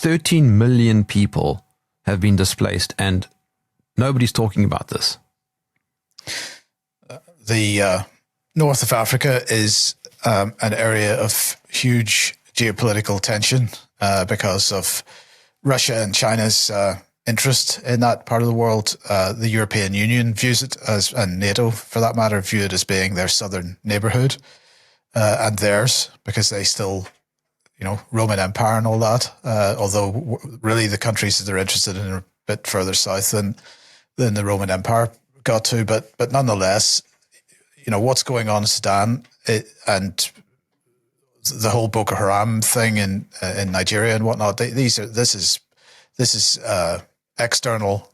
13 million people have been displaced, and nobody's talking about this. The north of Africa is an area of huge geopolitical tension because of Russia and China's interest in that part of the world. The European Union views it as, and NATO for that matter, view it as being their southern neighborhood and theirs, because they still, Roman Empire and all that. Although really the countries that they're interested in are a bit further south than the Roman Empire got to. But nonetheless, what's going on in Sudan and the whole Boko Haram thing in Nigeria and whatnot. This is external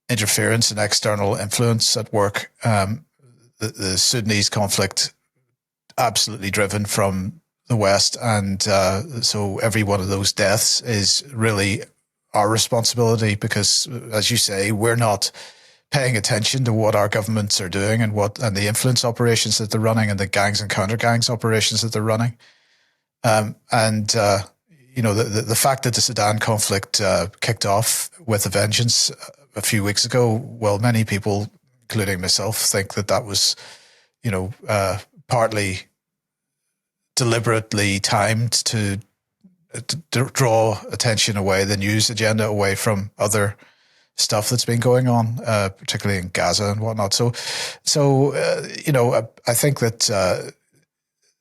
interference and external influence at work. The Sudanese conflict absolutely driven from the West, and so every one of those deaths is really our responsibility, because, as you say, we're not paying attention to what our governments are doing and the influence operations that they're running and the gangs and counter gangs operations that they're running. The fact that the Sudan conflict kicked off with a vengeance a few weeks ago, well, many people, including myself, think that was, partly deliberately timed to draw attention away, the news agenda away from other stuff that's been going on, particularly in Gaza and whatnot. So I think that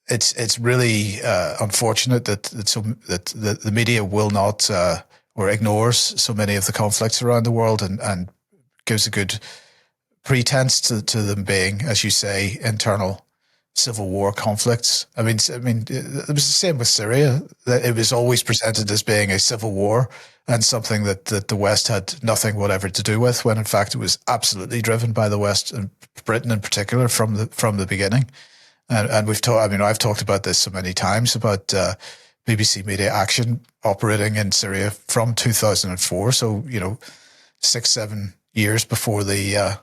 it's really unfortunate that the media will not or ignores so many of the conflicts around the world and gives a good pretense to them being, as you say, internal civil war conflicts. I mean, it was the same with Syria. That it was always presented as being a civil war and something that the West had nothing whatever to do with, when in fact it was absolutely driven by the West, and Britain in particular, from the beginning. And I've talked about this so many times about BBC Media Action operating in Syria from 2004. So 6-7 years before the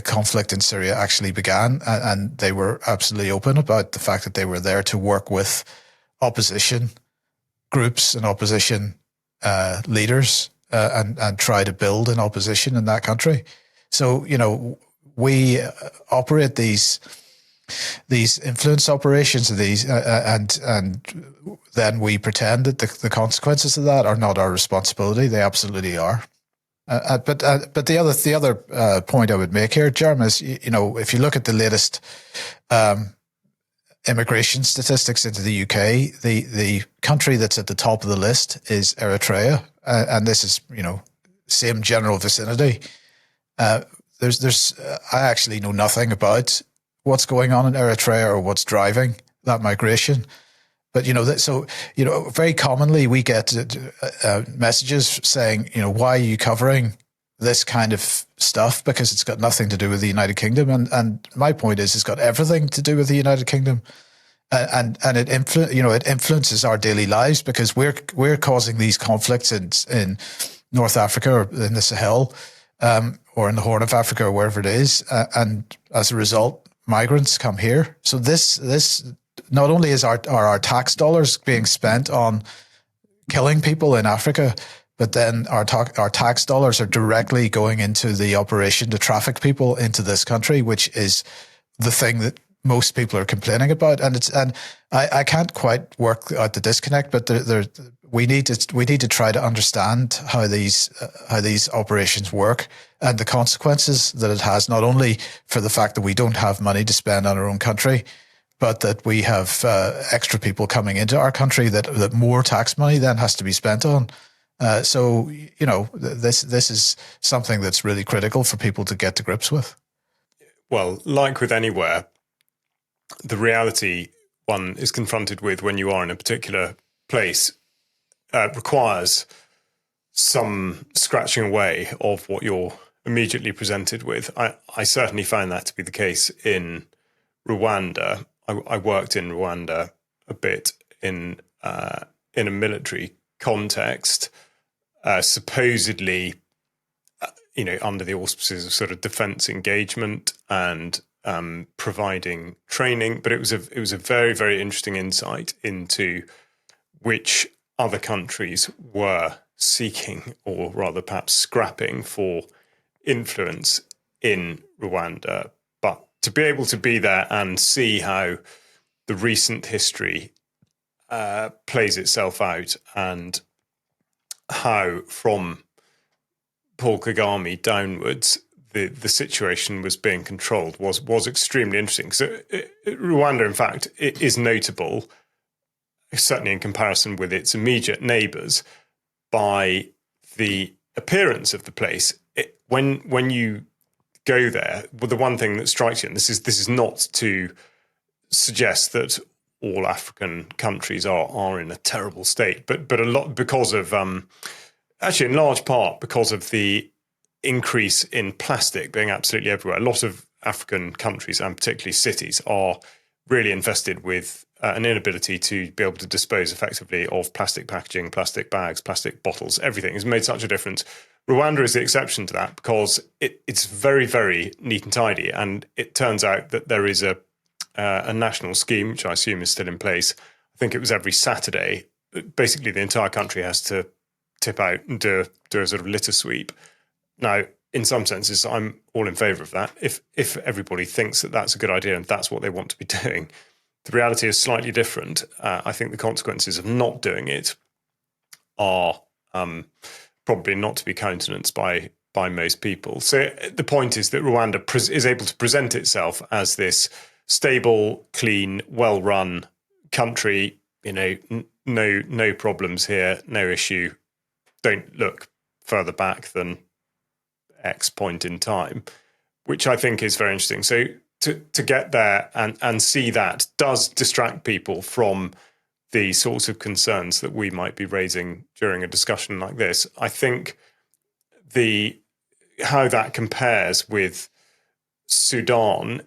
conflict in Syria actually began, and they were absolutely open about the fact that they were there to work with opposition groups and opposition leaders and try to build an opposition in that country. So we operate these influence operations of these, and then we pretend that the consequences of that are not our responsibility. They absolutely are. But the other point I would make here, Jerm, is if you look at the latest immigration statistics into the UK, the country that's at the top of the list is Eritrea, and this is same general vicinity. There's I actually know nothing about what's going on in Eritrea or what's driving that migration. But, very commonly we get messages saying, why are you covering this kind of stuff? Because it's got nothing to do with the United Kingdom. And my point is, it's got everything to do with the United Kingdom. And it influences our daily lives, because we're causing these conflicts in North Africa or in the Sahel or in the Horn of Africa or wherever it is. And as a result, migrants come here. So this not only is our tax dollars being spent on killing people in Africa, but then our tax dollars are directly going into the operation to traffic people into this country, which is the thing that most people are complaining about. And I can't quite work out the disconnect, but we need to try to understand how these operations work and the consequences that it has, not only for the fact that we don't have money to spend on our own country, but that we have extra people coming into our country that more tax money then has to be spent on. So this is something that's really critical for people to get to grips with. Well, like with anywhere, the reality one is confronted with when you are in a particular place requires some scratching away of what you're immediately presented with. I certainly find that to be the case in Rwanda. I worked in Rwanda a bit in a military context, supposedly, under the auspices of sort of defense engagement and providing training. But it was a very, very interesting insight into which other countries were seeking, or rather perhaps scrapping for influence in Rwanda. But to be able to be there and see how the recent history plays itself out, and how from Paul Kagame downwards the situation was being controlled was extremely interesting. So Rwanda, in fact, it is notable, certainly in comparison with its immediate neighbours, by the appearance of the place. When you go there, well, the one thing that strikes you, and this is not to suggest that all African countries are in a terrible state, but a lot because of actually in large part because of the increase in plastic being absolutely everywhere. A lot of African countries, and particularly cities, are really infested with an inability to be able to dispose effectively of plastic packaging, plastic bags, plastic bottles. Everything has made such a difference. Rwanda is the exception to that because it's very, very neat and tidy. And it turns out that there is a national scheme, which I assume is still in place. I think it was every Saturday. Basically, the entire country has to tip out and do a sort of litter sweep. Now, in some senses, I'm all in favour of that. If everybody thinks that that's a good idea and that's what they want to be doing, the reality is slightly different. I think the consequences of not doing it are probably not to be countenanced by most people. So the point is that Rwanda is able to present itself as this stable, clean, well-run country. You know, no problems here, no issue. Don't look further back than X point in time, which I think is very interesting. So to get there and see that does distract people from the sorts of concerns that we might be raising during a discussion like this. I think how that compares with Sudan,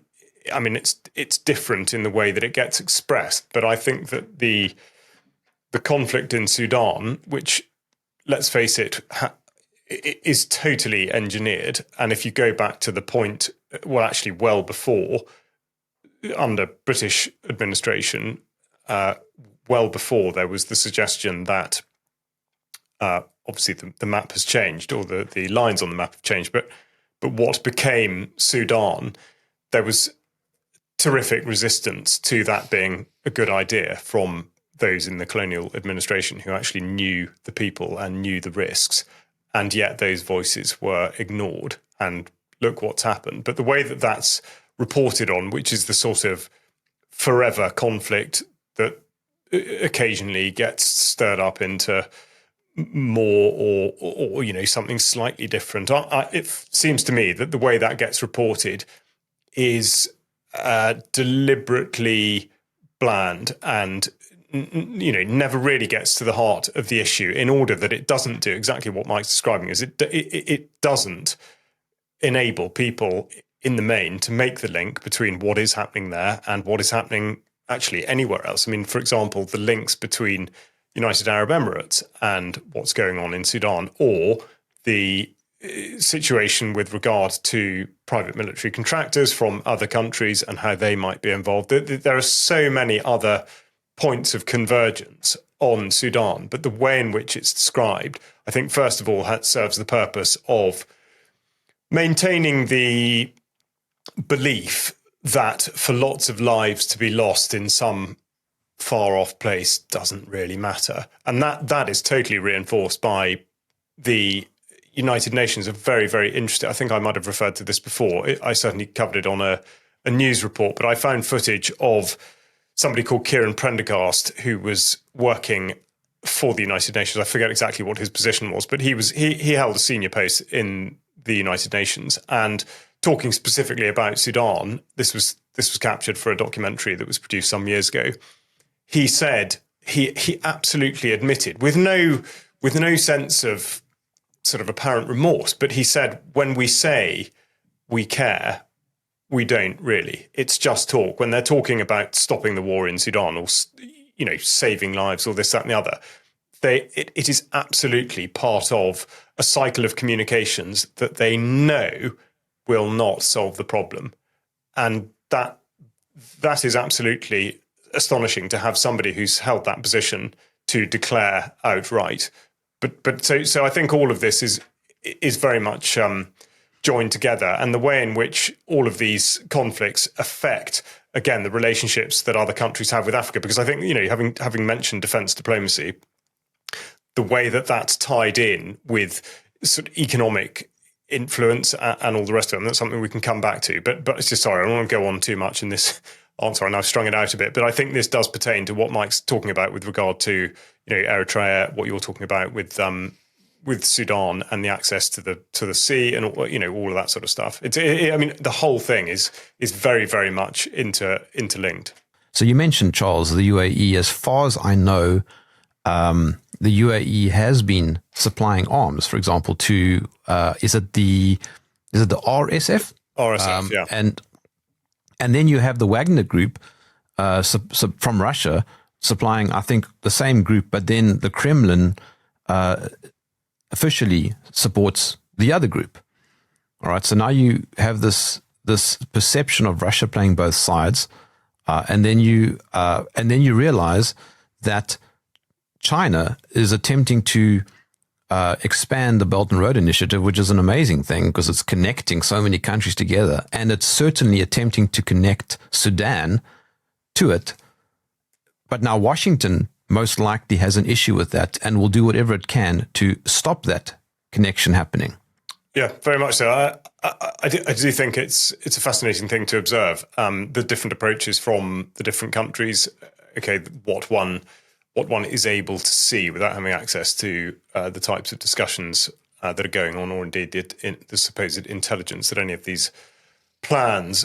I mean, it's different in the way that it gets expressed, but I think that the conflict in Sudan, which, let's face it, is totally engineered. And if you go back to the point, well, actually well before, under British administration, well before there was the suggestion that obviously the map has changed, or the lines on the map have changed, but what became Sudan, there was terrific resistance to that being a good idea from those in the colonial administration who actually knew the people and knew the risks. And yet those voices were ignored. And look what's happened. But the way that that's reported on, which is the sort of forever conflict that occasionally gets stirred up into more or you know, something slightly different. It seems to me that the way that gets reported is deliberately bland and you know, never really gets to the heart of the issue, in order that it doesn't do exactly what Mike's describing. Is it doesn't enable people in the main to make the link between what is happening there and what is happening actually anywhere else. I mean, for example, the links between United Arab Emirates and what's going on in Sudan, or the situation with regard to private military contractors from other countries and how they might be involved. There are so many other points of convergence on Sudan, but the way in which it's described, I think, first of all, serves the purpose of maintaining the belief that for lots of lives to be lost in some far-off place doesn't really matter. And that is totally reinforced by the United Nations. Are very, very interesting. I think I might have referred to this before. I certainly covered it on a news report, but I found footage of somebody called Kieran Prendergast, who was working for the United Nations. I forget exactly what his position was, but he held a senior post in the United Nations, and talking specifically about Sudan. This was captured for a documentary that was produced some years ago. He said he absolutely admitted, with no sense of sort of apparent remorse, but he said, when we say we care, we don't really. It's just talk. When they're talking about stopping the war in Sudan, or, you know, saving lives, or this, that, and the other, it is absolutely part of a cycle of communications that they know will not solve the problem. And that is absolutely astonishing, to have somebody who's held that position to declare outright. But so I think all of this is very much joined together, and the way in which all of these conflicts affect, again, the relationships that other countries have with Africa. Because I think, having mentioned defence diplomacy, the way that that's tied in with sort of economic influence and all the rest of it, and that's something we can come back to. But it's just, sorry, I don't want to go on too much in this answer, and I've strung it out a bit. But I think this does pertain to what Mike's talking about with regard to Eritrea, what you're talking about with Sudan and the access to the sea, and all of that sort of stuff. I mean, the whole thing is very, very much interlinked. So you mentioned, Charles, the UAE. As far as I know, the UAE has been supplying arms, for example, to is it the RSF? RSF, yeah. And then you have the Wagner Group from Russia supplying, I think, the same group, but then the Kremlin officially supports the other group. All right, so now you have this perception of Russia playing both sides, and then you realize that China is attempting to expand the Belt and Road Initiative, which is an amazing thing because it's connecting so many countries together, and it's certainly attempting to connect Sudan to it. But now Washington most likely has an issue with that and will do whatever it can to stop that connection happening. Yeah, very much so. I do think it's a fascinating thing to observe, the different approaches from the different countries. Okay, what one is able to see without having access to the types of discussions that are going on, or indeed the supposed intelligence that any of these plans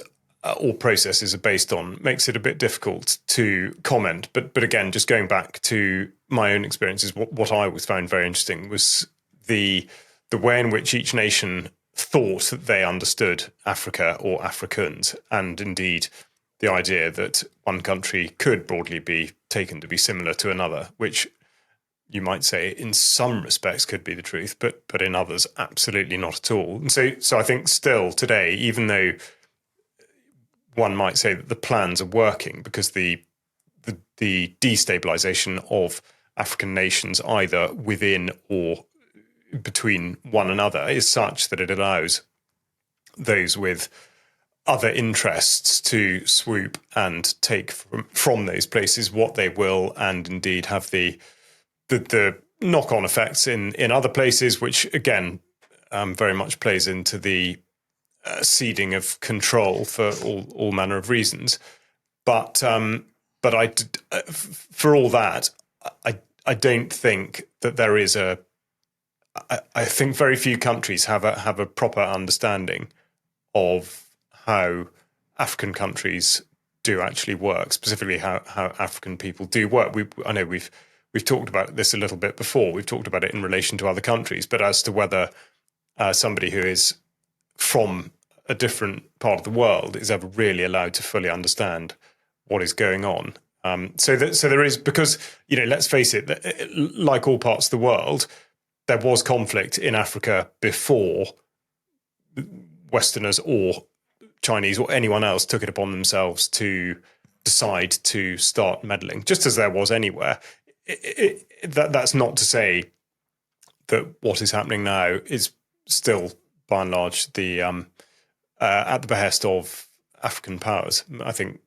or processes are based on, makes it a bit difficult to comment. But again, just going back to my own experiences, what I always found very interesting was the way in which each nation thought that they understood Africa or Africans, and indeed the idea that one country could broadly be taken to be similar to another, which you might say in some respects could be the truth, but in others absolutely not at all. And so I think still today, even though one might say that the plans are working, because the destabilization of African nations either within or between one another is such that it allows those with other interests to swoop and take from those places what they will, and indeed have the knock-on effects in other places, which again very much plays into the ceding of control for all manner of reasons. But for all that, I don't think that there is I think very few countries have a proper understanding of how African countries do actually work, specifically how African people do work. I know we've talked about this a little bit before. We've talked about it in relation to other countries, but as to whether somebody who is from a different part of the world is ever really allowed to fully understand what is going on. So there is, because, let's face it, like all parts of the world, there was conflict in Africa before Westerners or Chinese or anyone else took it upon themselves to decide to start meddling, just as there was anywhere. That's not to say that what is happening now is still, by and large, at the behest of African powers. I think,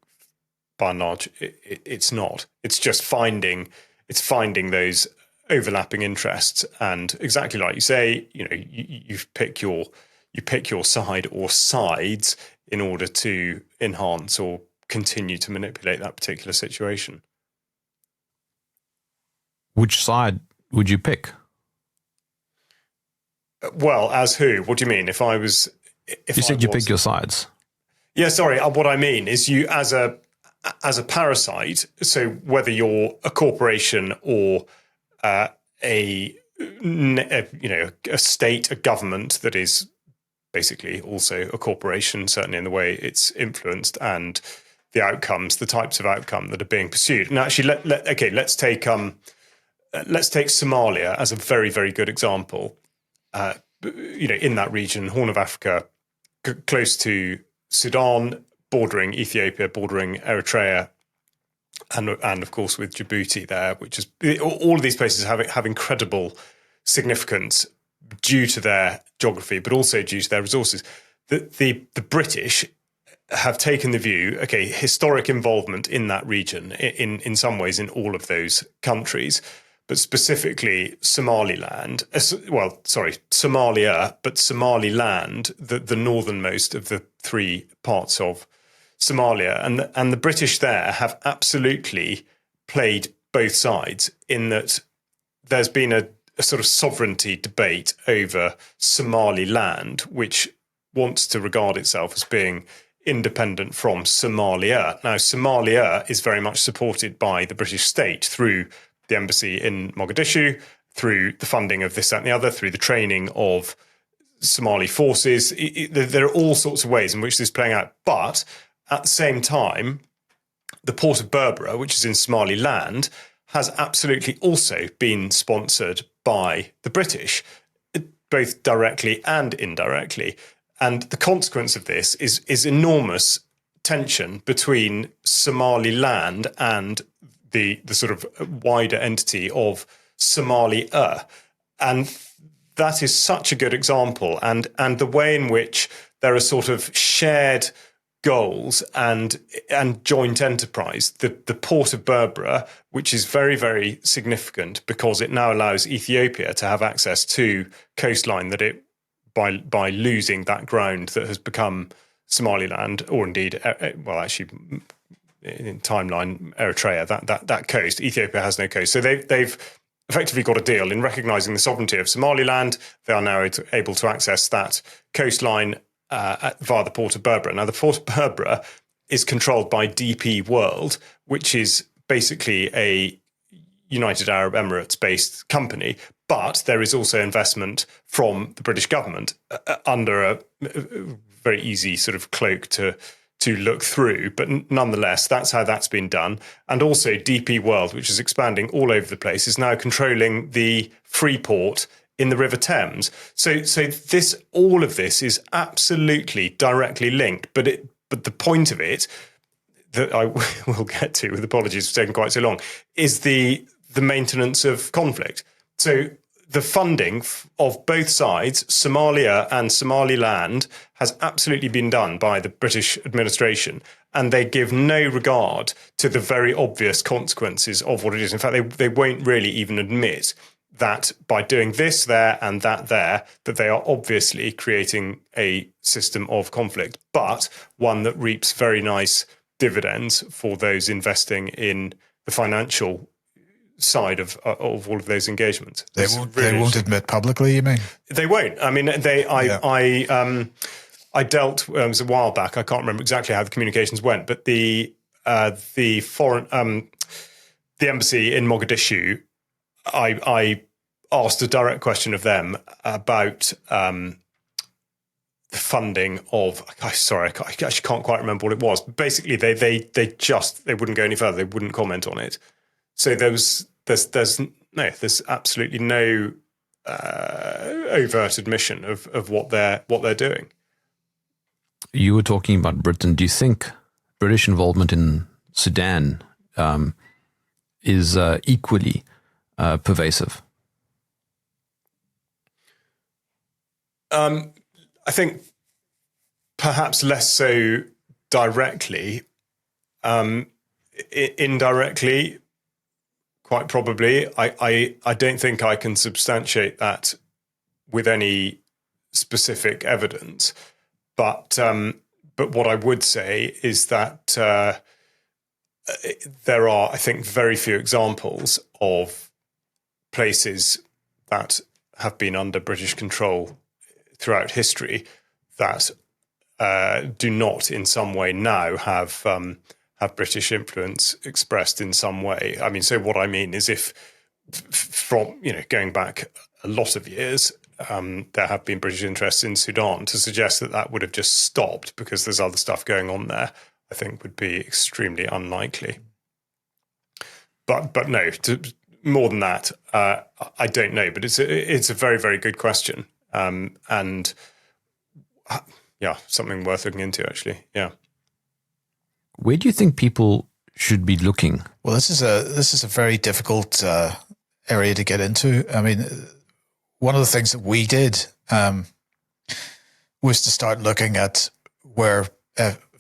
by and large, it's not. It's just finding those overlapping interests, and exactly like you say, you pick your side or sides in order to enhance or continue to manipulate that particular situation. Which side would you pick? Well, as who? What do you mean? You said you pick your sides. Yeah, sorry. What I mean is, you as a parasite. So whether you're a corporation or a state, a government that is basically also a corporation, certainly in the way it's influenced and the outcomes, the types of outcome that are being pursued. And actually, let's take Somalia as a very, very good example. In that region, Horn of Africa, close to Sudan, bordering Ethiopia, bordering Eritrea, and of course with Djibouti there, which is all of these places have incredible significance due to their geography, but also due to their resources. The British have taken the view, okay, historic involvement in that region, in some ways in all of those countries, but specifically Somaliland, Somalia, but Somaliland, the northernmost of the three parts of Somalia. And the British there have absolutely played both sides in that there's been a sort of sovereignty debate over Somaliland, which wants to regard itself as being independent from Somalia. Now, Somalia is very much supported by the British state through the embassy in Mogadishu, through the funding of this, that, and the other, through the training of Somali forces. There are all sorts of ways in which this is playing out. But at the same time, the port of Berbera, which is in Somaliland, has absolutely also been sponsored by the British, both directly and indirectly. And the consequence of this is enormous tension between Somaliland and the sort of wider entity of Somalia. And that is such a good example. And the way in which there are sort of shared goals and joint enterprise. The port of Berbera, which is very, very significant because it now allows Ethiopia to have access to coastline that it, by losing that ground that has become Somaliland, or indeed, well, actually, in timeline, Eritrea, that coast. Ethiopia has no coast. So they've effectively got a deal in recognising the sovereignty of Somaliland. They are now able to access that coastline via the port of Berbera. Now, the port of Berbera is controlled by DP World, which is basically a United Arab Emirates-based company, but there is also investment from the British government under a very easy sort of cloak to look through. But nonetheless, that's how that's been done. And also DP World, which is expanding all over the place, is now controlling the free port in the River Thames. So all of this is absolutely directly linked. But the point of it, that I will get to, with apologies for taking quite so long, is the maintenance of conflict. So the funding of both sides, Somalia and Somaliland, has absolutely been done by the British administration, and they give no regard to the very obvious consequences of what it is. In fact, they won't really even admit that by doing this there and that there, that they are obviously creating a system of conflict, but one that reaps very nice dividends for those investing in the financial side of all of those engagements. They won't admit publicly, you mean? They won't. I mean, I dealt, it was a while back, I can't remember exactly how the communications went, but the embassy in Mogadishu, I asked a direct question of them about the funding of. I actually can't quite remember what it was. But basically, they wouldn't go any further. They wouldn't comment on it. So there's absolutely no overt admission of what they're doing. You were talking about Britain. Do you think British involvement in Sudan is equally pervasive? I think perhaps less so directly. Indirectly, quite probably. I don't think I can substantiate that with any specific evidence. But what I would say is that there are, I think, very few examples of places that have been under British control throughout history that do not in some way now have British influence expressed in some way. I mean, so what I mean is if from, going back a lot of years, there have been British interests in Sudan, to suggest that would have just stopped because there's other stuff going on there, I think would be extremely unlikely. But no, more than that, I don't know. But it's a very, very good question, and something worth looking into, actually. Yeah. Where do you think people should be looking? Well, this is a very difficult area to get into. I mean, one of the things that we did was to start looking at where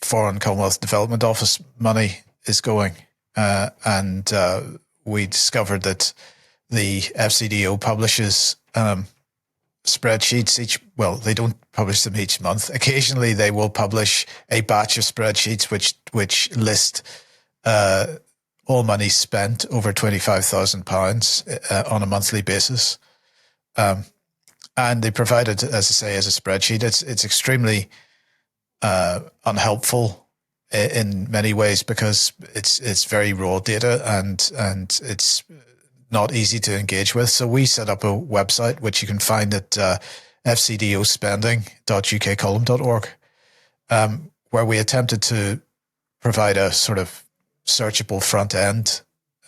Foreign Commonwealth Development Office money is going, and we discovered that the FCDO publishes spreadsheets they don't publish them each month. Occasionally they will publish a batch of spreadsheets which list all money spent over £25,000 on a monthly basis. And they provide it, as I say, as a spreadsheet. It's extremely unhelpful in many ways because it's very raw data and it's not easy to engage with. So we set up a website, which you can find at fcdospending.ukcolumn.org, where we attempted to provide a sort of searchable front end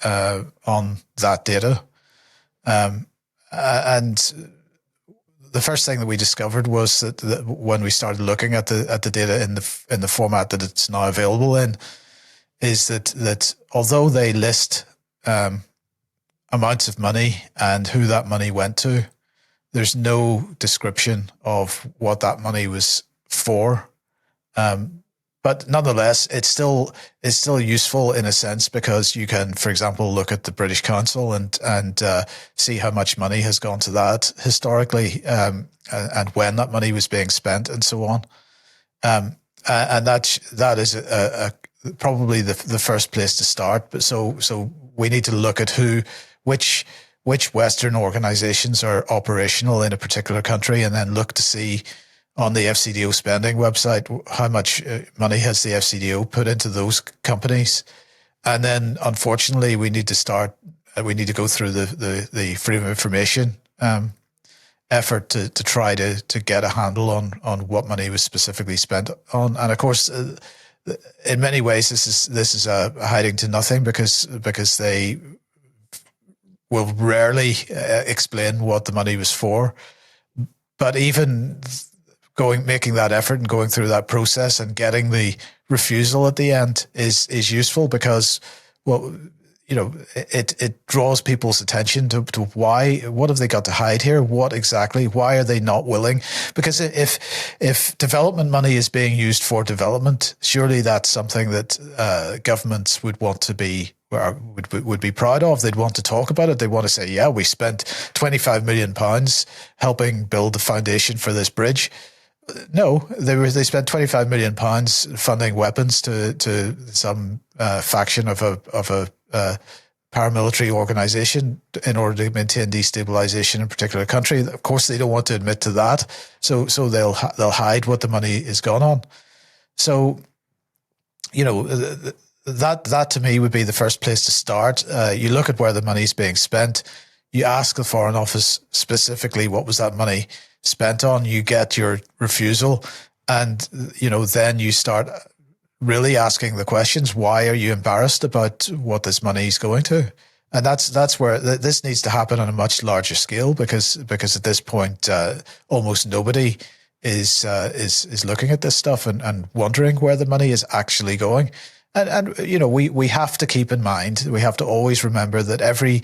on that data. And the first thing that we discovered was that when we started looking at the data in the format that it's now available in, is that although they list amounts of money and who that money went to, there's no description of what that money was for. But nonetheless, it's still useful in a sense because you can, for example, look at the British Council and see how much money has gone to that historically, and when that money was being spent and so on. And that is probably the first place to start. But so we need to look at which Western organizations are operational in a particular country, and then look to see on the FCDO spending website how much money has the FCDO put into those companies. And then, unfortunately, we need to go through the freedom of information effort to try to get a handle on what money was specifically spent on. And of course, in many ways, this is hiding to nothing because they will rarely explain what the money was for. But even making that effort and going through that process and getting the refusal at the end is useful because, well, you know, it draws people's attention to what have they got to hide here? What exactly? Why are they not willing? Because if development money is being used for development, surely that's something that governments would want to be would be proud of. They'd want to talk about it. They want to say, yeah, we spent £25 million helping build the foundation for this bridge. No, they spent £25 million funding weapons to some faction of a paramilitary organization in order to maintain destabilization in a particular country. Of course, they don't want to admit to that, so they'll hide what the money is gone on. So, you know, that to me would be the first place to start. You look at where the money is being spent. You ask the Foreign Office specifically, what was that money spent on? You get your refusal, and you know, then you start really asking the questions. Why are you embarrassed about what this money is going to? And that's where this needs to happen on a much larger scale because at this point, almost nobody is looking at this stuff and wondering where the money is actually going. And you know, we have to keep in mind, we have to always remember that every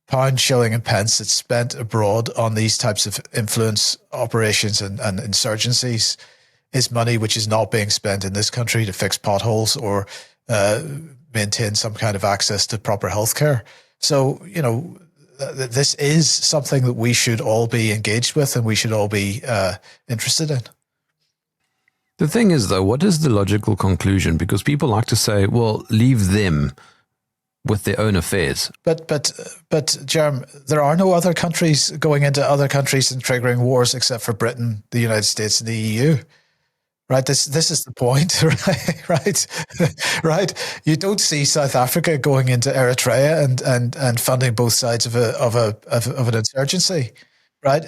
pound, shilling and pence that's spent abroad on these types of influence operations and insurgencies is money which is not being spent in this country to fix potholes or maintain some kind of access to proper healthcare. So, you know, this is something that we should all be engaged with and we should all be interested in. The thing is, though, what is the logical conclusion? Because people like to say, well, leave them with their own affairs. But Jerm, there are no other countries going into other countries and triggering wars except for Britain, the United States, and the EU. Right? This is the point, right? Right? You don't see South Africa going into Eritrea and funding both sides of an insurgency, right?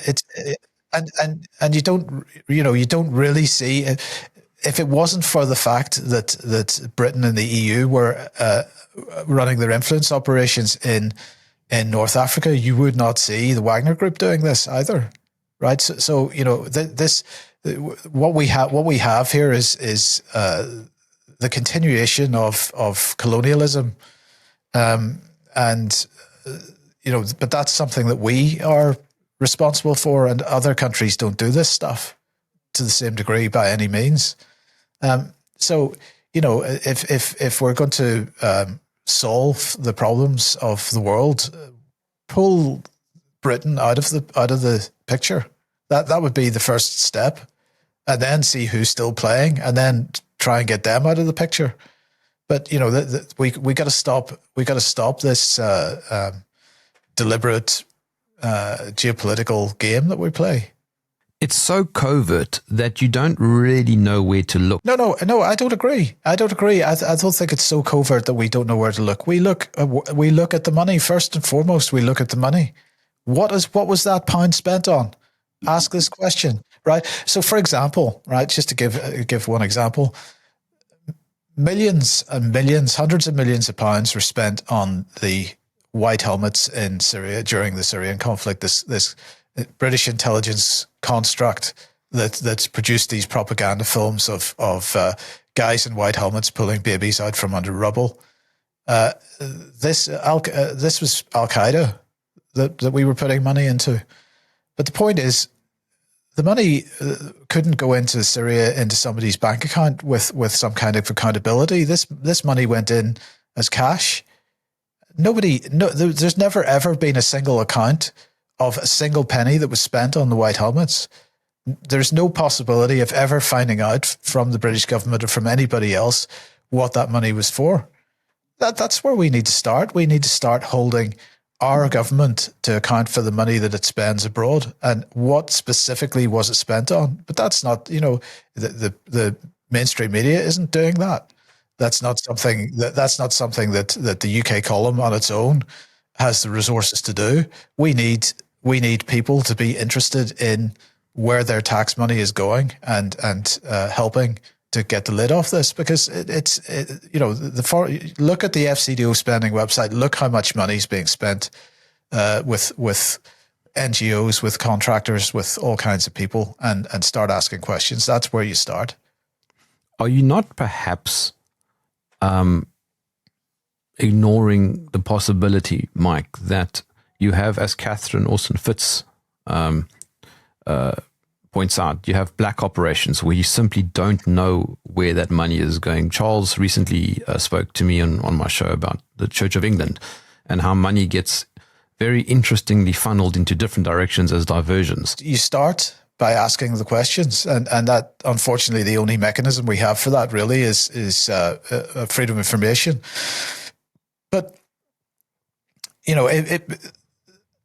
And you don't really see it. If it wasn't for the fact that Britain and the EU were running their influence operations in North Africa, you would not see the Wagner Group doing this either, right? So you know, what we have here is the continuation of colonialism, and but that's something that we are responsible for, and other countries don't do this stuff to the same degree by any means. So if we're going to solve the problems of the world, pull Britain out of the picture. That would be the first step, and then see who's still playing, and then try and get them out of the picture. But we got to stop. We got to stop this deliberate geopolitical game that we play. It's so covert that you don't really know where to look. No, I don't agree. I don't think it's so covert that we don't know where to look. We look at the money first and foremost. We look at the money. What was that pound spent on? Ask this question, right? So, for example, right, just to give one example, millions and millions, hundreds of millions of pounds were spent on the white helmets in Syria during the Syrian conflict. This British intelligence construct that's produced these propaganda films of guys in white helmets pulling babies out from under rubble. This was Al Qaeda that we were putting money into. But the point is, the money couldn't go into Syria into somebody's bank account with some kind of accountability. This money went in as cash. There's never ever been a single account of a single penny that was spent on the white helmets. There's no possibility of ever finding out from the British government or from anybody else what that money was for. That's where we need to start. We need to start holding our government to account for the money that it spends abroad and what specifically was it spent on. But that's not, the mainstream media isn't doing that. That's not something that the UK column on its own has the resources to do. We need people to be interested in where their tax money is going and helping to get the lid off this, because look at the FCDO spending website. Look how much money is being spent with NGOs, with contractors, with all kinds of people, and start asking questions. That's where you start. Are you not perhaps ignoring the possibility, Mike, that you have, as Catherine Austin-Fitz points out, you have black operations where you simply don't know where that money is going. Charles recently spoke to me on my show about the Church of England and how money gets very interestingly funneled into different directions as diversions. You start by asking the questions, and that, unfortunately, the only mechanism we have for that really is freedom of information. But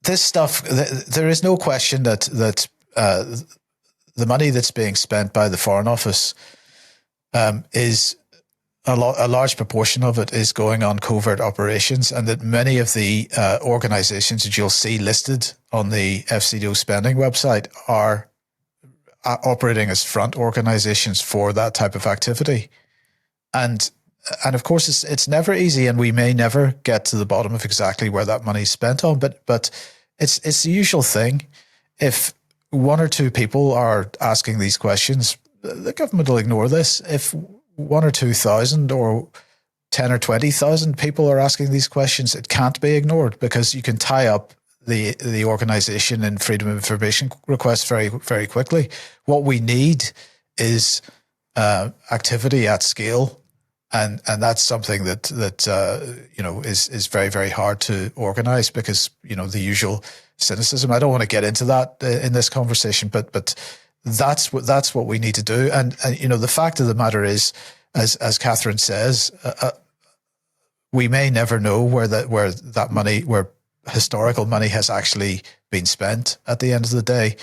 this stuff, there is no question that the money that's being spent by the Foreign Office is a large proportion of it is going on covert operations, and that many of the organizations that you'll see listed on the FCDO spending website are operating as front organizations for that type of activity. And of course, it's never easy, and we may never get to the bottom of exactly where that money is spent on, but it's the usual thing. If one or two people are asking these questions, the government will ignore this. If 1,000 or 2,000 or 10 or 20,000 people are asking these questions, it can't be ignored, because you can tie up the organization in freedom of information requests very, very quickly. What we need is activity at scale, and that's something that is very, very hard to organize, because the usual cynicism. I don't want to get into that in this conversation, but that's what we need to do. And the fact of the matter is, as Catherine says, we may never know where that money, where historical money has actually been spent at the end of the day.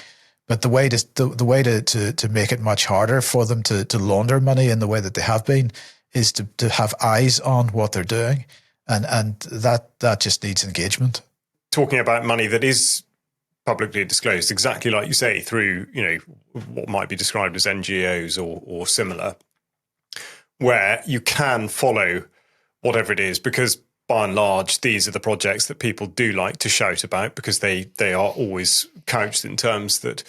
But the way to make it much harder for them to launder money in the way that they have been is to have eyes on what they're doing, and that just needs engagement. Talking about money that is publicly disclosed, exactly like you say, through what might be described as NGOs or similar, where you can follow whatever it is, because by and large these are the projects that people do like to shout about, because they are always couched in terms that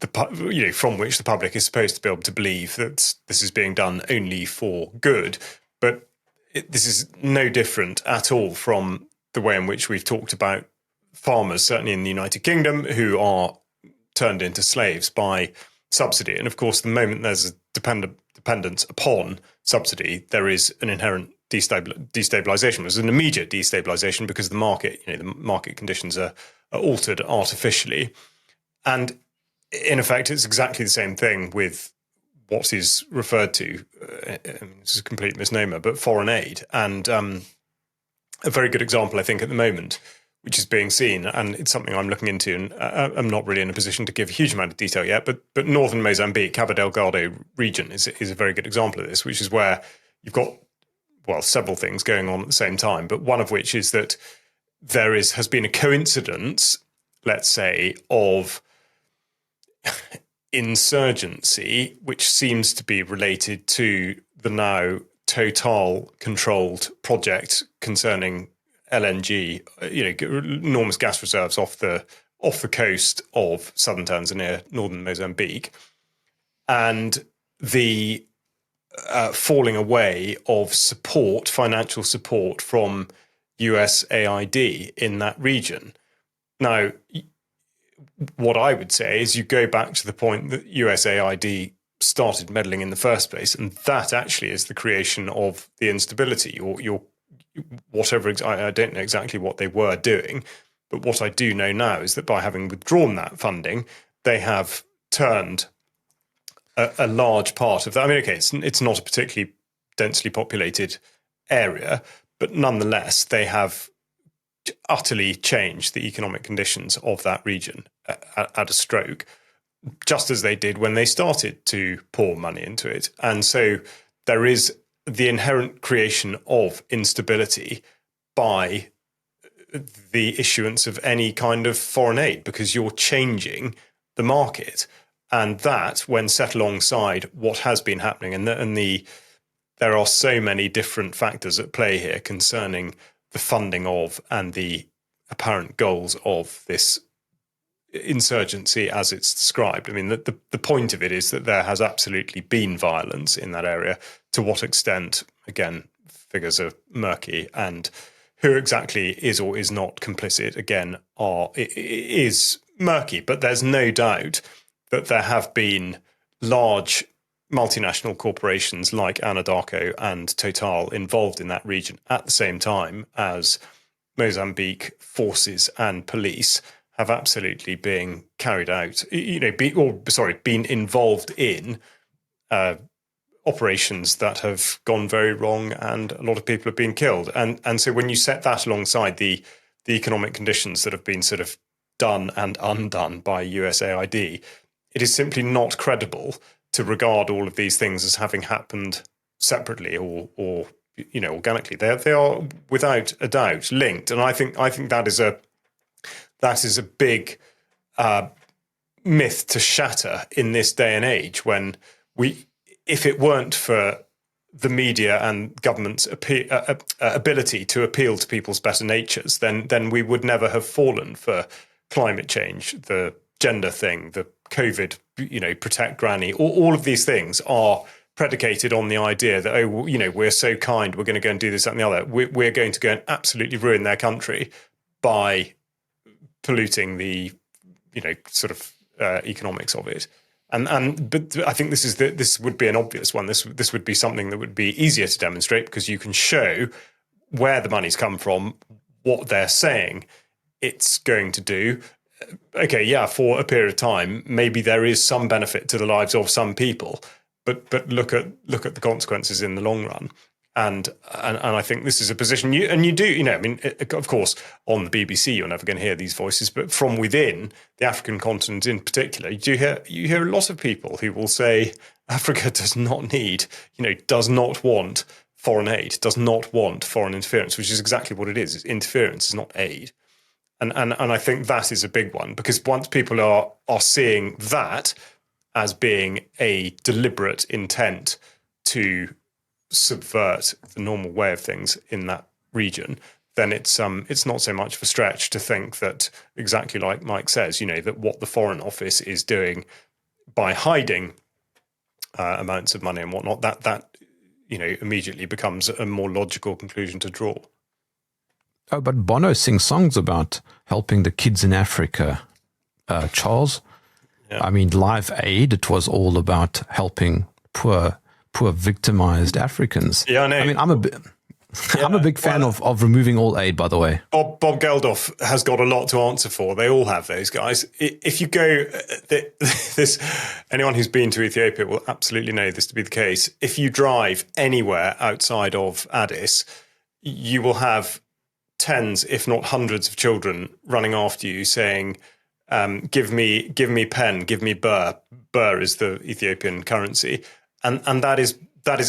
from which the public is supposed to be able to believe that this is being done only for good. But this is no different at all from the way in which we've talked about farmers, certainly in the United Kingdom, who are turned into slaves by subsidy. And of course, the moment there's a dependence upon subsidy, there is an inherent destabilization. There's an immediate destabilization because the market conditions are altered artificially. And in effect, it's exactly the same thing with what is referred to, this is a complete misnomer, but foreign aid. And a very good example, I think, at the moment, which is being seen, and it's something I'm looking into, and I'm not really in a position to give a huge amount of detail yet, but northern Mozambique, Cabo Delgado region is a very good example of this, which is where you've got, well, several things going on at the same time, but one of which is that has been a coincidence, let's say, of insurgency, which seems to be related to the now Total-controlled project concerning LNG, enormous gas reserves off the coast of southern Tanzania, northern Mozambique, and the falling away of financial support from USAID in that region. Now, what I would say is you go back to the point that USAID started meddling in the first place, and that actually is the creation of the instability, or whatever. I don't know exactly what they were doing, but what I do know now is that by having withdrawn that funding, they have turned a large part of that. I mean, okay, it's not a particularly densely populated area, but nonetheless, they have utterly changed the economic conditions of that region at a stroke, just as they did when they started to pour money into it. And so there is the inherent creation of instability by the issuance of any kind of foreign aid, because you're changing the market. And that, when set alongside what has been happening, there are so many different factors at play here concerning the funding of and the apparent goals of this insurgency as it's described. I mean, the point of it is that there has absolutely been violence in that area. To what extent, again, figures are murky, and who exactly is or is not complicit, again, is murky. But there's no doubt that there have been large multinational corporations like Anadarko and Total involved in that region at the same time as Mozambique forces and police have absolutely been carried out, been involved in operations that have gone very wrong, and a lot of people have been killed. And so when you set that alongside the economic conditions that have been sort of done and undone by USAID, it is simply not credible to regard all of these things as having happened separately or organically. They are without a doubt linked, and I think that is a big myth to shatter in this day and age, when if it weren't for the media and government's ability to appeal to people's better natures, then we would never have fallen for climate change, the gender thing, the COVID, protect granny. All of these things are predicated on the idea that, we're so kind, we're going to go and do this, that, and the other. We're going to go and absolutely ruin their country by polluting the, economics of it. But I think this would be an obvious one. This would be something that would be easier to demonstrate, because you can show where the money's come from, what they're saying it's going to do. Okay, yeah, for a period of time, maybe there is some benefit to the lives of some people, but look at the consequences in the long run. And I think this is a position you do, of course, on the BBC, you're never going to hear these voices, but from within the African continent in particular, you hear a lot of people who will say Africa does not need, does not want foreign aid, does not want foreign interference, which is exactly what it is. It's interference, it's not aid. And I think that is a big one, because once people are seeing that as being a deliberate intent to subvert the normal way of things in that region, then it's not so much of a stretch to think that, exactly like Mike says, that what the Foreign Office is doing by hiding amounts of money and whatnot, that immediately becomes a more logical conclusion to draw. Oh, but Bono sings songs about helping the kids in Africa, Charles. Yeah. I mean, Live Aid, it was all about helping poor victimized Africans. Yeah, I know. I mean, I'm a big fan of removing all aid, by the way. Bob Geldof has got a lot to answer for. They all have, those guys. If you go, anyone who's been to Ethiopia will absolutely know this to be the case. If you drive anywhere outside of Addis, you will have tens, if not hundreds, of children running after you saying, give me pen, give me birr. Birr is the Ethiopian currency. And that is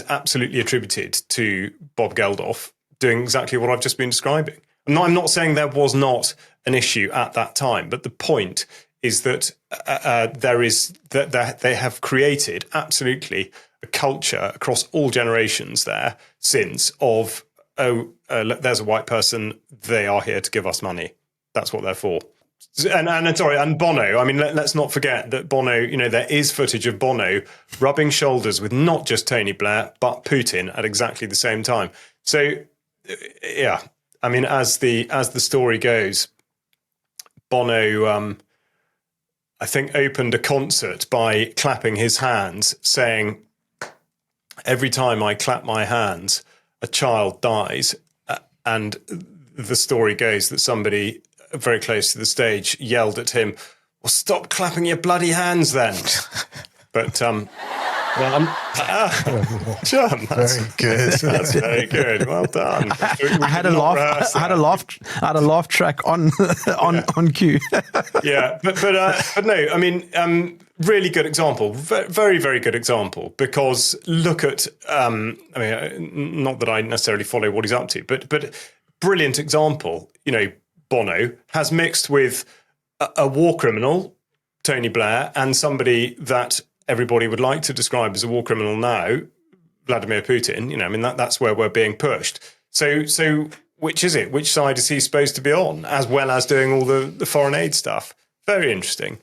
absolutely attributed to Bob Geldof doing exactly what I've just been describing. I'm not saying there was not an issue at that time, but the point is that they have created absolutely a culture across all generations there since of, there's a white person, they are here to give us money. That's what they're for. And Bono, I mean, let's not forget that Bono, there is footage of Bono rubbing shoulders with not just Tony Blair, but Putin at exactly the same time. So, yeah, I mean, as the story goes, Bono, I think, opened a concert by clapping his hands, saying, every time I clap my hands, a child dies. And the story goes that somebody very close to the stage yelled at him, well, stop clapping your bloody hands then. But Jerm, very good. That's very good. Well done. I had a laugh track on cue. Yeah, but no, I mean, really good example. Very, very good example. Because look at, I mean, not that I necessarily follow what he's up to, but brilliant example. Bono has mixed with a war criminal, Tony Blair, and somebody that everybody would like to describe as a war criminal now, Vladimir Putin. I mean, that's where we're being pushed. So which is it? Which side is he supposed to be on, as well as doing all the foreign aid stuff? Very interesting.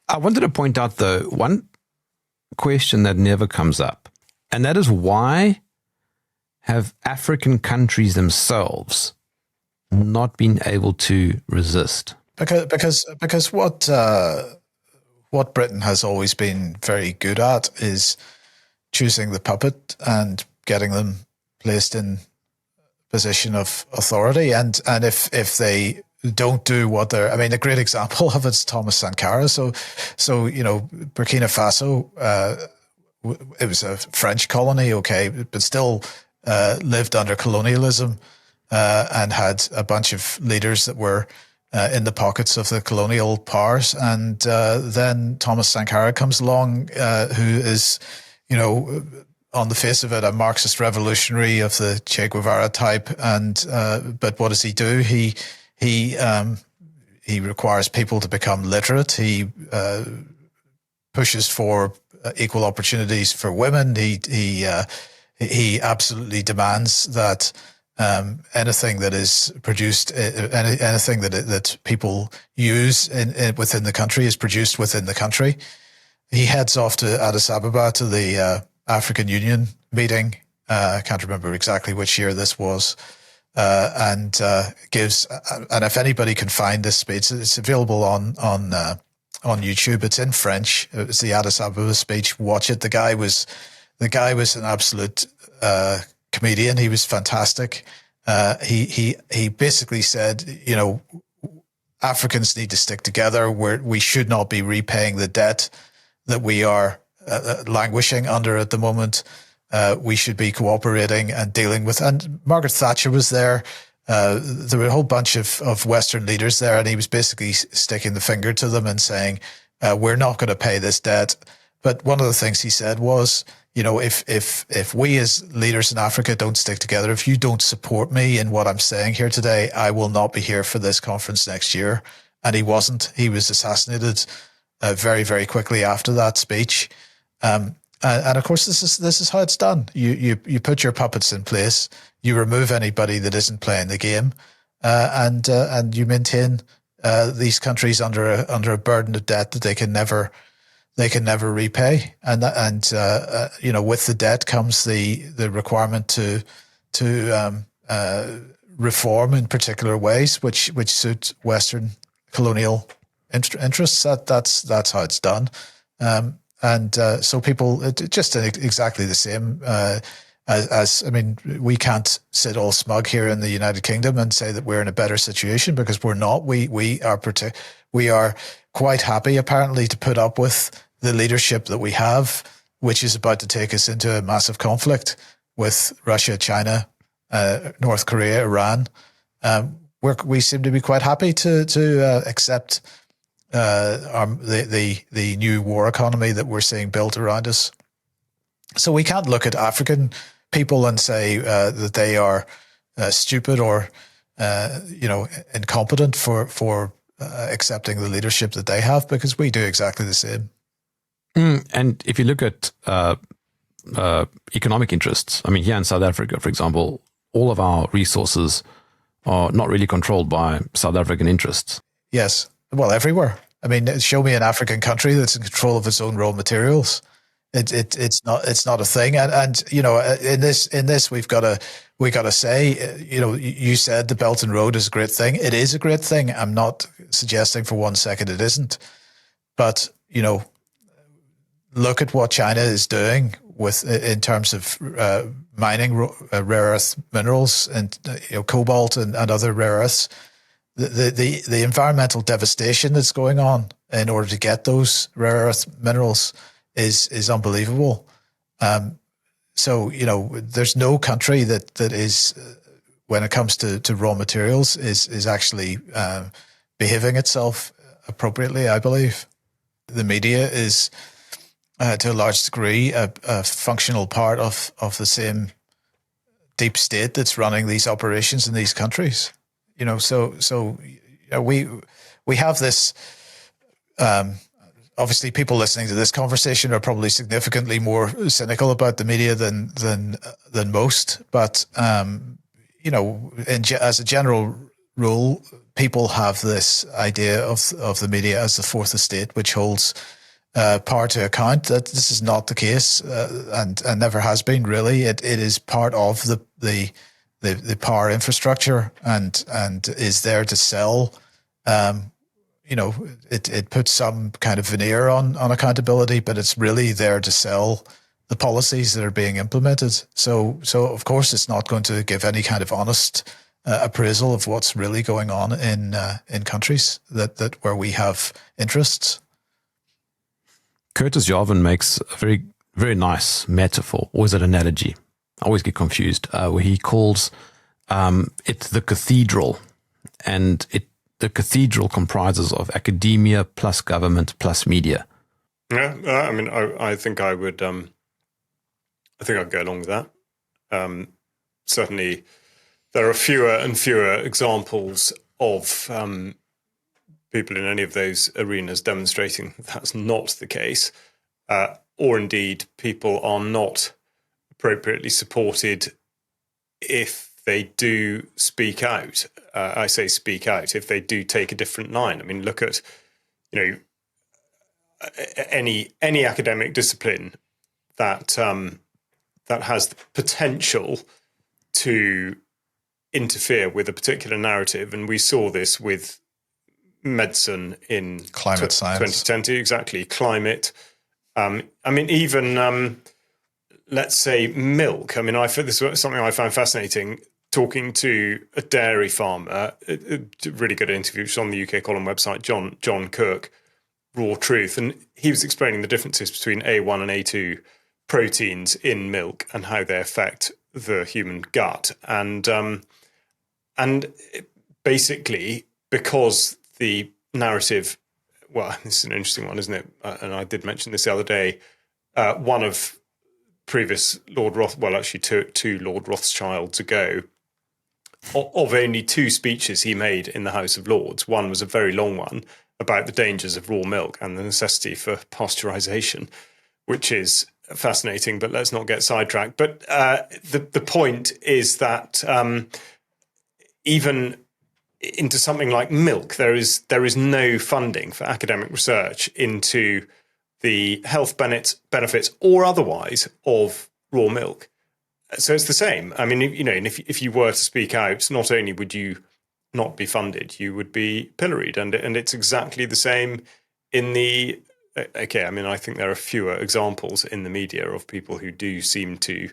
I wanted to point out, though, one question that never comes up, and that is, why have African countries themselves not been able to resist? Because what Britain has always been very good at is choosing the puppet and getting them placed in position of authority. And if they don't do what they're, I mean, a great example of it's Thomas Sankara. So Burkina Faso, it was a French colony, okay, but still lived under colonialism. And had a bunch of leaders that were in the pockets of the colonial powers. And then Thomas Sankara comes along, who is, on the face of it, a Marxist revolutionary of the Che Guevara type. And but what does he do? He requires people to become literate. He pushes for equal opportunities for women. He absolutely demands that anything that is produced, anything that people use within the country is produced within the country. He heads off to Addis Ababa to the African Union meeting. I can't remember exactly which year this was, and gives. And if anybody can find this speech, it's available on YouTube. It's in French. It's the Addis Ababa speech. Watch it. The guy was an absolute comedian. He was fantastic. He basically said, Africans need to stick together. We should not be repaying the debt that we are languishing under at the moment. We should be cooperating and dealing with. And Margaret Thatcher was there. There were a whole bunch of Western leaders there, and he was basically sticking the finger to them and saying, "We're not going to pay this debt." But one of the things he said was, if we as leaders in Africa don't stick together, if you don't support me in what I'm saying here today, I will not be here for this conference next year. And he wasn't. He was assassinated very, very quickly after that speech. And And of course, this is how it's done. You put your puppets in place. You remove anybody that isn't playing the game, and you maintain these countries under a burden of debt that they can never repay. And with the debt comes the requirement to reform in particular ways, which suit Western colonial interests. That's how it's done. So people just exactly the same as I mean, we can't sit all smug here in the United Kingdom and say that we're in a better situation, because we're not. We are quite happy apparently to put up with the leadership that we have, which is about to take us into a massive conflict with Russia, China, North Korea, Iran. We seem to be quite happy to accept the new war economy that we're seeing built around us. So we can't look at African people and say that they are stupid or incompetent for accepting the leadership that they have, because we do exactly the same. And if you look at economic interests, I mean, here in South Africa, for example, all of our resources are not really controlled by South African interests. Yes. Well, everywhere. I mean, show me an African country that's in control of its own raw materials. It's not a thing. And in this we got to say, you said the Belt and Road is a great thing. It is a great thing. I'm not suggesting for 1 second it isn't. But look at what China is doing in terms of mining rare earth minerals and cobalt and other rare earths. The environmental devastation that's going on in order to get those rare earth minerals is unbelievable. So there's no country that is, when it comes to raw materials, is actually behaving itself appropriately, I believe. The media is to a large degree a functional part of the same deep state that's running these operations in these countries. So we have this. Obviously, people listening to this conversation are probably significantly more cynical about the media than most. But as a general rule, people have this idea of the media as the fourth estate, which holds power to account. That this is not the case, and never has been really. It is part of the power infrastructure and is there to sell. It puts some kind of veneer on accountability, but it's really there to sell the policies that are being implemented. So of course it's not going to give any kind of honest appraisal of what's really going on in countries that where we have interests. Curtis Yarvin makes a very, very nice metaphor, or is it analogy? I always get confused, where he calls it the cathedral, and the cathedral comprises of academia plus government plus media. Yeah, I mean, I think I would. I think I'd go along with that. Certainly, there are fewer and fewer examples of people in any of those arenas demonstrating that's not the case, or indeed people are not appropriately supported if they do speak out. I say speak out if they do take a different line. I mean, look at any academic discipline that that has the potential to interfere with a particular narrative, and we saw this with medicine in climate science 2020, exactly. Climate. I mean, even let's say milk. I mean, this was something I found fascinating. Talking to a dairy farmer, a really good interview, which is on the UK Column website, John Cook, Raw Truth, and he was explaining the differences between A1 and A2 proteins in milk and how they affect the human gut, and basically because the narrative, well, this is an interesting one, isn't it? And I did mention this the other day. One of previous Lord Roth, well, actually two Lord Rothschilds ago, of only two speeches he made in the House of Lords. One was a very long one about the dangers of raw milk and the necessity for pasteurization, which is fascinating, but let's not get sidetracked. But the point is that even into something like milk, there is no funding for academic research into the health benefits or otherwise of raw milk. So it's the same. I mean, if you were to speak out, not only would you not be funded, you would be pilloried, and it's exactly the same in the. Okay, I mean, I think there are fewer examples in the media of people who do seem to,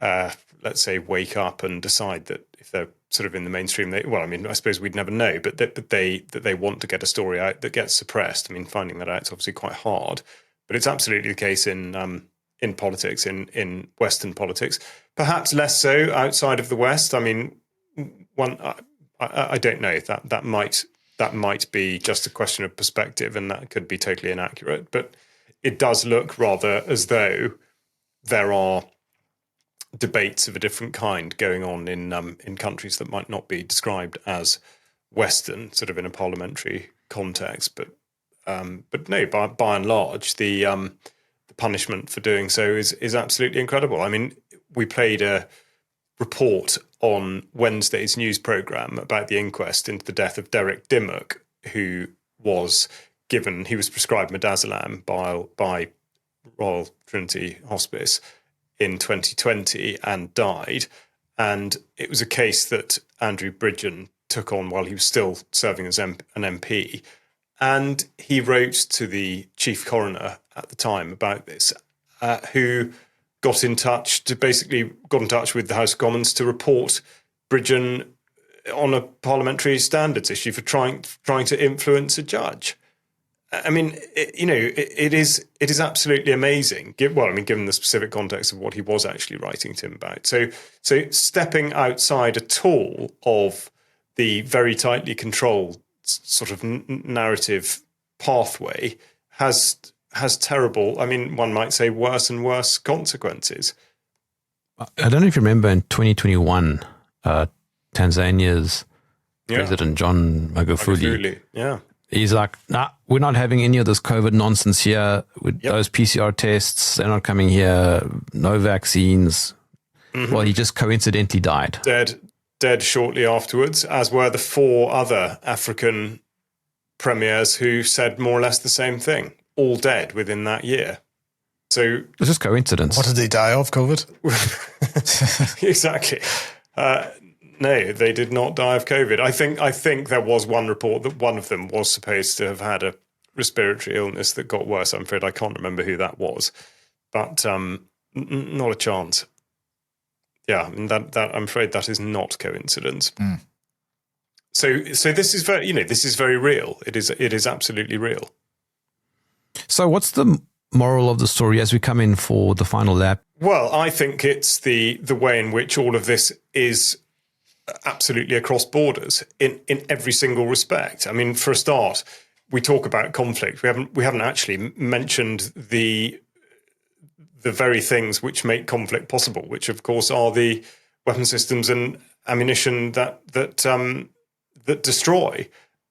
let's say, wake up and decide that if they're sort of in the mainstream, I suppose we'd never know, but that they want to get a story out that gets suppressed. I mean, finding that out is obviously quite hard, but it's absolutely the case in politics, in Western politics. Perhaps less so outside of the West. I mean, I don't know. That might be just a question of perspective, and that could be totally inaccurate. But it does look rather as though there are debates of a different kind going on in countries that might not be described as Western, sort of in a parliamentary context. But no, by and large, the punishment for doing so is absolutely incredible. I mean, we played a report on Wednesday's news programme about the inquest into the death of Derek Dimmock, who was prescribed midazolam by Royal Trinity Hospice in 2020 and died. And it was a case that Andrew Bridgen took on while he was still serving as an MP. And he wrote to the chief coroner at the time about this, who got in touch with the House of Commons to report Bridgen on a parliamentary standards issue for trying to influence a judge. I mean, it is absolutely amazing. Given the specific context of what he was actually writing to him about. So stepping outside at all of the very tightly controlled sort of narrative pathway has terrible, I mean, one might say worse and worse consequences. I don't know if you remember in 2021, Tanzania's President John Magufuli. Yeah. He's like, nah, we're not having any of this COVID nonsense here with those PCR tests. They're not coming here. No vaccines. Mm-hmm. Well, he just coincidentally died. Dead shortly afterwards, as were the 4 other African premiers who said more or less the same thing. All dead within that year. So it's just coincidence. What did they die of? COVID? Exactly. No, they did not die of COVID. I think there was one report that one of them was supposed to have had a respiratory illness that got worse. I'm afraid I can't remember who that was, but not a chance. Yeah, I mean, that I'm afraid that is not coincidence. Mm. So this is very real. It is absolutely real. So what's the moral of the story as we come in for the final lap? Well, I think it's the way in which all of this is absolutely across borders in every single respect. I mean, for a start, we talk about conflict. We haven't actually mentioned the very things which make conflict possible, which of course are the weapon systems and ammunition that destroy.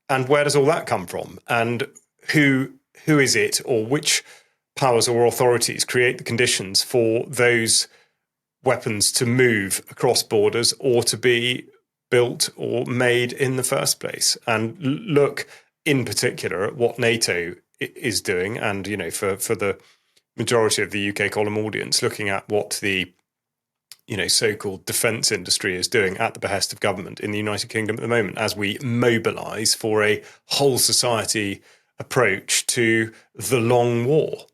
And where does all that come from? And who is it, or which powers or authorities create the conditions for those weapons to move across borders or to be built or made in the first place? And look in particular at what NATO is doing, and for the majority of the UK column audience, looking at what the so-called defence industry is doing at the behest of government in the United Kingdom at the moment, as we mobilise for a whole society approach to the long war.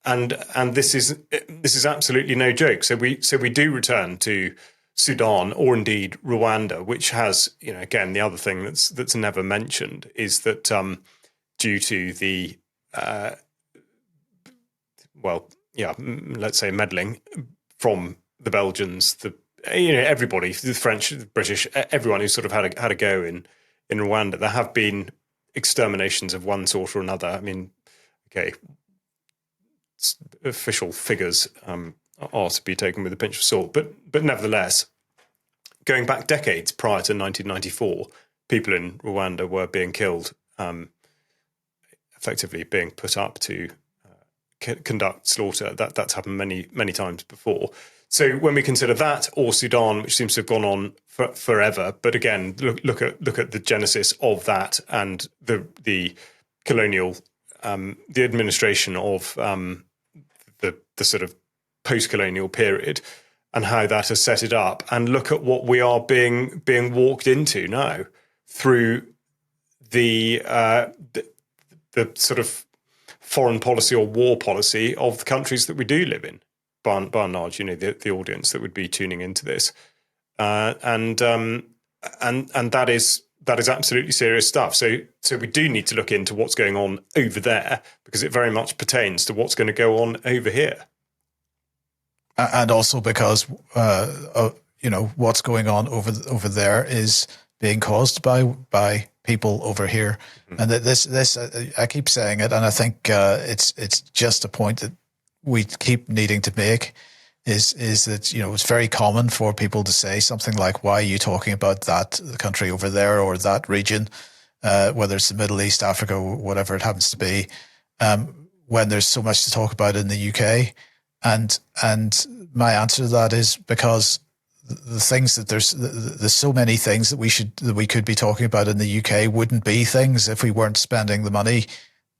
And this is absolutely no joke. So we do return to Sudan, or indeed Rwanda, which has, again, the other thing that's never mentioned is that due to the let's say meddling from the Belgians, everybody, the French, the British, everyone who sort of had a go in Rwanda, there have been exterminations of one sort or another. I mean, okay, official figures are to be taken with a pinch of salt, but nevertheless, going back decades prior to 1994, people in Rwanda were being killed, effectively being put up to conduct slaughter. That's happened many times before. So when we consider that, or Sudan, which seems to have gone on forever, but again, look at the genesis of that and the colonial, the administration of the sort of post-colonial period, and how that has set it up, and look at what we are being walked into now through the sort of foreign policy or war policy of the countries that we do live in, by and large, the audience that would be tuning into this, and that is absolutely serious stuff. So we do need to look into what's going on over there, because it very much pertains to what's going to go on over here, and also because what's going on over there is being caused by people over here. Mm-hmm. And this I keep saying it, and I think it's just a point that we keep needing to make is that it's very common for people to say something like, "Why are you talking about the country over there or that region, whether it's the Middle East, Africa, whatever it happens to be, when there's so much to talk about in the UK?" And my answer to that is because the things that there's so many things that we could be talking about in the UK wouldn't be things if we weren't spending the money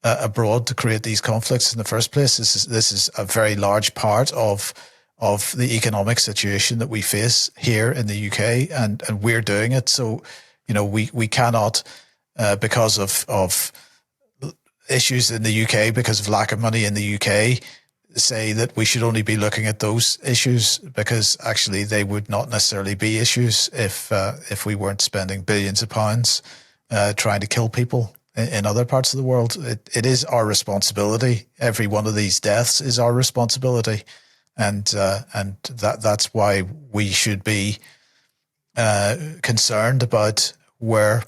abroad to create these conflicts in the first place. This is a very large part of the economic situation that we face here in the UK, and we're doing it. So we cannot because of issues in the UK, because of lack of money in the UK, say that we should only be looking at those issues, because actually they would not necessarily be issues if we weren't spending billions of pounds trying to kill people in other parts of the world. It is our responsibility. Every one of these deaths is our responsibility, and that's why we should be concerned about where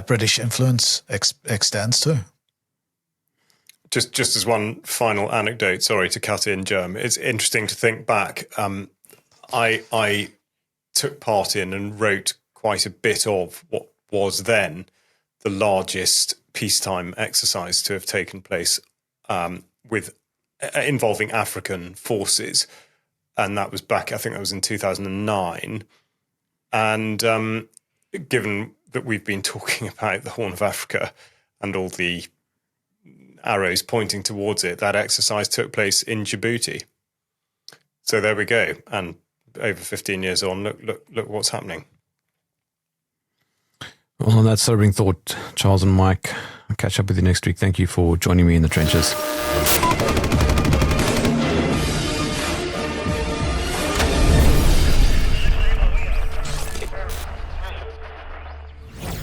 British influence extends to. Just as one final anecdote, sorry to cut in, Jerm, it's interesting to think back. I took part in and wrote quite a bit of what was then the largest peacetime exercise to have taken place involving African forces. And that was back, I think that was in 2009. And given that we've been talking about the Horn of Africa and all the arrows pointing towards it, that exercise took place in Djibouti. So there we go. And over 15 years on, look what's happening. Well, on that sobering thought, Charles and Mike, I'll catch up with you next week. Thank you for joining me in the trenches.